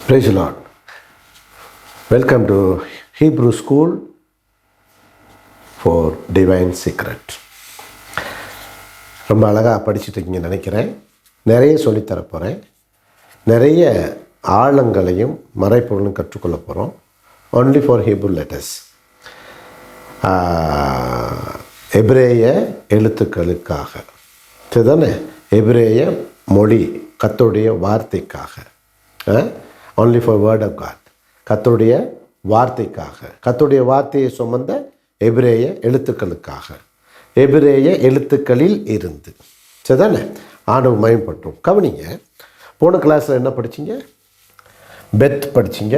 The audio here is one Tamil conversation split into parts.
Praise the Lord. Welcome to Hebrew School for Divine Secret. ரொம்ப அழகாக படிச்சுட்டு இருக்கீங்கன்னு நினைக்கிறேன். நிறைய சொல்லித்தர போகிறேன். நிறைய ஆழங்களையும் மறைப்பொருளும் கற்றுக்கொள்ள போகிறோம். Only for Hebrew letters. எபிரேய எழுத்துக்களுக்காக சரிதானே? எபிரேய மொழி கர்த்தருடைய வார்த்தைக்காக. Only for word of God. கர்த்தருடைய வார்த்தைக்காக, கர்த்தருடைய வார்த்தையை சுமந்த எபிரேய எழுத்துக்களுக்காக, எபிரேய எழுத்துக்களில் இருந்து சரிதானே? ஆண்டவர் மயம்பட்டோம். கவனிங்க, போன கிளாஸில் என்ன படிச்சிங்க? பெத் படிச்சிங்க,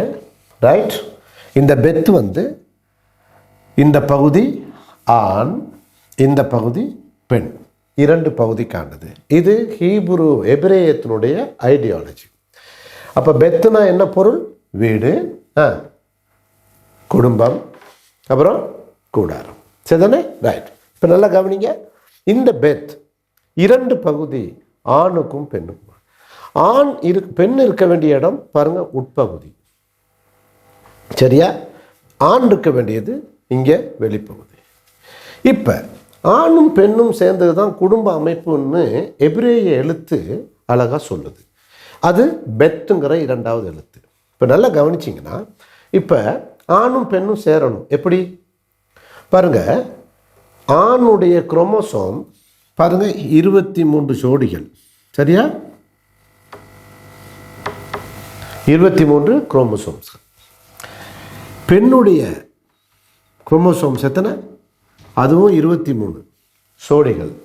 ரைட்? இந்த பெத் இந்த பகுதி ஆண், இந்த பகுதி பெண், இரண்டு பகுதிக்கானது. இது ஹீப்ரு எபிரேயத்தினுடைய ஐடியாலஜி. அப்போ பெத்துனா என்ன பொருள்? வீடு, குடும்பம், அப்புறம் கூடாரம் சரிதானே? ரைட். இப்போ நல்லா கவனிங்க, இந்த பெத் இரண்டு பகுதி, ஆணுக்கும் பெண்ணுக்கும். பெண் இருக்க வேண்டிய இடம் பாருங்க, உட்பகுதி சரியா? ஆண் இருக்க வேண்டியது இங்கே வெளிப்பகுதி. இப்போ ஆணும் பெண்ணும் சேர்ந்தது தான் குடும்ப அமைப்புன்னு எபிரேய எழுத்து அழகாக சொல்லுது. அது பெத்துங்கிற இரண்டாவது எழுத்து. இப்போ நல்லா கவனிச்சிங்கன்னா, இப்போ ஆணும் பெண்ணும் சேரணும். எப்படி பாருங்க, ஆணுடைய குரோமோசோம் பாருங்க 23 ஜோடிகள் சரியா? 23 குரோமோசோம்ஸ். பெண்ணுடைய குரோமோசோம்ஸ் எத்தனை? அதுவும் 23 ஜோடிகள்,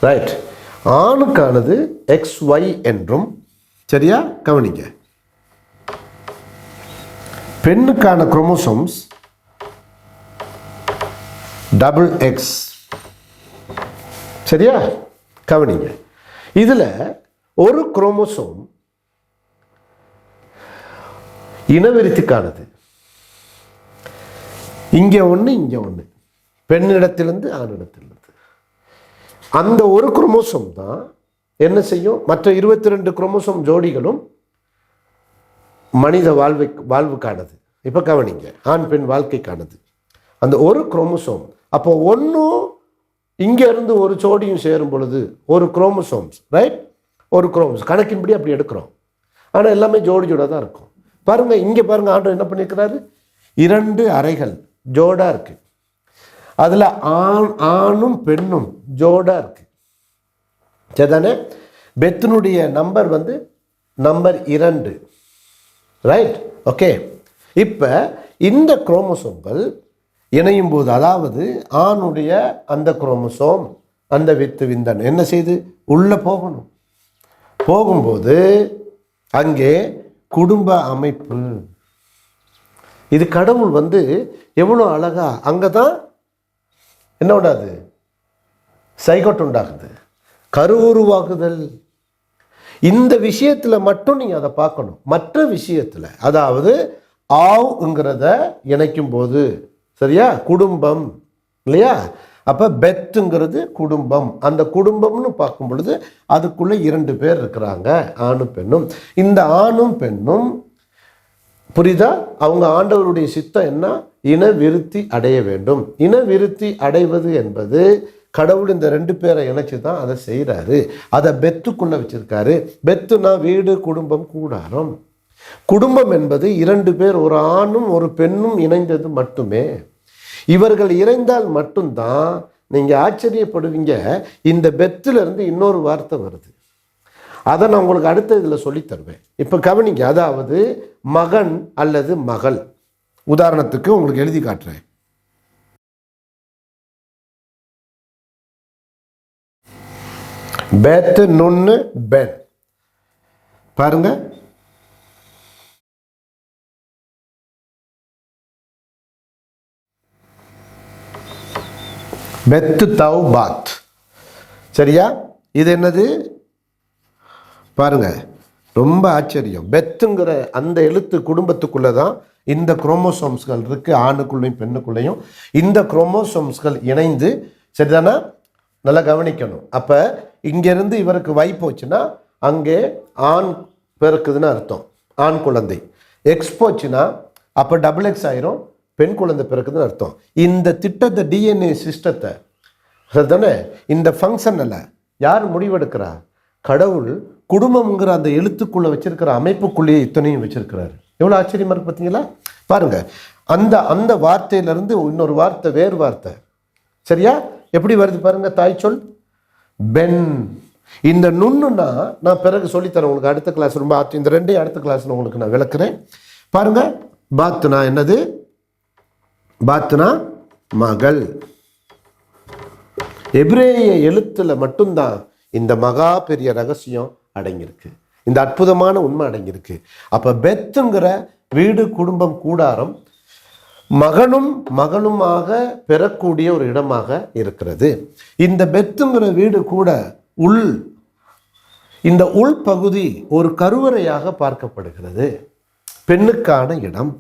ரைட்? ஆணுக்கானது XY என்றும் சரியா? கவனிங்க, பெண்ணுக்கான குரோமோசோம்ஸ் XX சரியா? கவனிங்க, இதில் ஒரு குரோமோசோம் இனவிருத்திக்கானது. இங்கே ஒன்று, இங்கே ஒன்று, பெண்ணிடத்திலிருந்து ஆணிடத்திலிருந்து. அந்த ஒரு குரோமோசோம் தான் என்ன செய்யும்? மற்ற 22 குரோமோசோம் ஜோடிகளும் மனித வாழ்வுக்கானது. இப்போ கவனிங்க, ஆண் பெண் வாழ்க்கைக்கானது அந்த ஒரு குரோமோசோம். அப்போ ஒன்றும் இங்கே இருந்து ஒரு ஜோடியும் சேரும் பொழுது ஒரு குரோமோசோம்ஸ், ரைட்? ஒரு குரோமோசோம் கணக்கின்படி அப்படி எடுக்கிறோம். ஆனால் எல்லாமே ஜோடி ஜோடாக தான் இருக்கும். பாருங்க, இங்கே பாருங்க, ஆண்டவர் என்ன பண்ணியிருக்கிறாரு? 2 அறைகள் ஜோடாக இருக்கு. அதில் ஆணும் பெண்ணும் ஜோடாக இருக்கு சரிதானே? பெத்தினுடைய நம்பர் நம்பர் 2, ரைட்? ஓகே. இப்போ இந்த குரோமோசோம்கள் இணையும் போது, அதாவது ஆணுடைய அந்த குரோமோசோம், அந்த விந்தன் என்ன செய்து உள்ளே போகணும். போகும்போது அங்கே குடும்ப அமைப்பு. இது கடவுள் எவ்வளோ அழகா அங்கே தான் என்ன உண்டாது? சைகோட் உண்டாகுது, கருவுருவாகுதல். இந்த விஷயத்தில் மட்டும் நீங்கள் அதை பார்க்கணும். மற்ற விஷயத்தில், அதாவது ஆவுங்கிறத இணைக்கும் போது சரியா? குடும்பம் இல்லையா? அப்போ பெத்துங்கிறது குடும்பம். அந்த குடும்பம்னு பார்க்கும் பொழுது அதுக்குள்ளே 2 பேர் இருக்கிறாங்க, ஆணும் பெண்ணும். இந்த ஆணும் பெண்ணும் புரியுதா? அவங்க ஆண்டவருடைய சித்தம் என்ன? இனவிருத்தி அடைய வேண்டும். இனவிருத்தி அடைவது என்பது கடவுள் இந்த 2 பேரை இணைச்சி தான் அதை செய்கிறாரு. அதை பெத்துக்குள்ளே வச்சிருக்காரு. பெத்துனா வீடு, குடும்பம், கூடாரம். குடும்பம் என்பது 2 பேர், ஒரு ஆணும் ஒரு பெண்ணும் இணைந்தது மட்டுமே. இவர்கள் இணைந்தால் மட்டும்தான் நீங்கள் ஆச்சரியப்படுவீங்க, இந்த பெத்திலிருந்து இன்னொரு வார்த்தை வருது. அதை நான் உங்களுக்கு அடுத்த இதில் சொல்லித்தருவேன். இப்போ கவனிங்க, அதாவது மகன் அல்லது மகள். உதாரணத்துக்கு உங்களுக்கு எழுதி காட்டுறேன். பெத் நுண்ணு பென் பாருங்க. பெத்து தவ் பாத் சரியா? இது என்னது பாருங்க, ரொம்ப ஆச்சரியம். பெத்துங்கிற அந்த எழுத்து குடும்பத்துக்குள்ளே தான் இந்த குரோமோசோம்ஸ்கள் இருக்குது, ஆணுக்குள்ளேயும் பெண்ணுக்குள்ளேயும். இந்த குரோமோசோம்ஸ்கள் இணைந்து சரிதானா? நல்லா கவனிக்கணும். அப்போ இங்கேருந்து இவருக்கு வை போச்சுன்னா அங்கே ஆண் பிறக்குதுன்னு அர்த்தம். ஆண் குழந்தை. எக்ஸ் போச்சுன்னா அப்போ டபுள் எக்ஸ் ஆயிரும், பெண் குழந்தை பிறக்குதுன்னு அர்த்தம். இந்த திட்டத்தை டிஎன்ஏ சிஸ்டத்தை தானே இந்த ஃபங்க்ஷனில் யார் முடிவெடுக்கிறா? கடவுள் குடும்பம்ங்கிற அந்த எழுத்துக்குள்ளே வச்சிருக்கிற அமைப்புக்குள்ளேயே இத்தனையும் வச்சிருக்கிறாரு. எவ்வளோ ஆச்சரியமா இருக்கு பார்த்தீங்களா? பாருங்க, அந்த அந்த வார்த்தையிலிருந்து இன்னொரு வார்த்தை, வேறு வார்த்தை, சரியா எப்படி வருது பாருங்க. தாய் சொல் பென். இந்த நுண்ணுன்னா நான் பிறகு சொல்லித்தரேன் உங்களுக்கு, அடுத்த கிளாஸ். ரொம்ப இந்த ரெண்டையும் அடுத்த கிளாஸ்ல உங்களுக்கு நான் விளக்குறேன். பாருங்க, பாத்துனா என்னது? பாத்துனா மகள். எபிரேய எழுத்துல மட்டும்தான் இந்த மகா பெரிய ரகசியம் அடங்கியிருக்கு, இந்த அற்புதமான உண்மை அடங்கியிருக்கு. அப்ப பெத்துங்கிற வீடு, குடும்பம், கூடாரம் மகனும் மகளுமாக பெறக்கூடிய ஒரு இடமாக இருக்கிறது. இந்த பெத்துங்கிற வீடு கூட இந்த உள் பகுதி ஒரு கருவறையாக பார்க்கப்படுகிறது, பெண்ணுக்கான இடம்.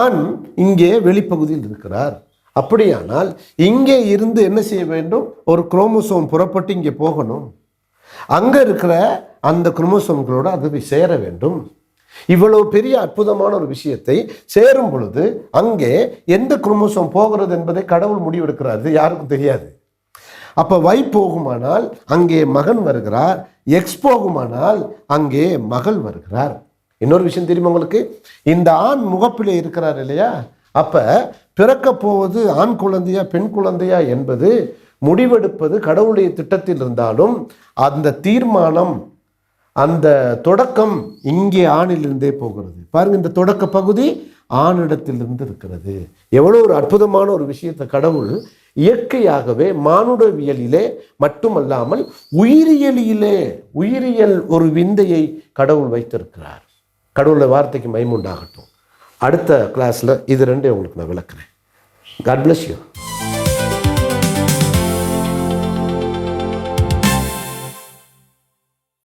ஆண் இங்கே வெளிப்பகுதியில் இருக்கிறார். அப்படியானால் இங்கே இருந்து என்ன செய்ய வேண்டும்? ஒரு குரோமோசோம் புறப்பட்டு இங்கே போகணும். அங்க இருக்கிற அந்த குரோமோசோம்களோடு அது சேர வேண்டும். இவ்வளவு பெரிய அற்புதமான ஒரு விஷயத்தை சேரும் பொழுது அங்கே எந்த குரோமோசோம் போகிறது என்பதை கடவுள் முடிவெடுக்கிறார். இது யாருக்கும் தெரியாது. அப்ப Y போகுமானால் அங்கே மகன் வருகிறார், எக்ஸ் போகுமானால் அங்கே மகள் வருகிறார். இன்னொரு விஷயம் தெரியுமா உங்களுக்கு? இந்த ஆண் முகப்பிலே இருக்கிறார் இல்லையா? அப்ப பிறக்க போவது ஆண் குழந்தையா பெண் குழந்தையா என்பது முடிவெடுப்பது கடவுளுடைய திட்டத்தில் இருந்தாலும் அந்த தீர்மானம், அந்த தொடக்கம் இங்கே ஆணிலிருந்தே போகிறது. பாருங்க, இந்த தொடக்க பகுதி ஆணிடத்திலிருந்து இருக்கிறது. எவ்வளவு ஒரு அற்புதமான ஒரு விஷயத்தை கடவுள் இயற்கையாகவே மானுடவியலிலே மட்டுமல்லாமல் உயிரியல் ஒரு விந்தையை கடவுள் வைத்திருக்கிறார். கடவுளை வார்த்தைக்கு மகிமை உண்டாகட்டும். அடுத்த கிளாஸ்ல இது ரெண்டே உங்களுக்கு நான் விளக்குறேன். God bless you.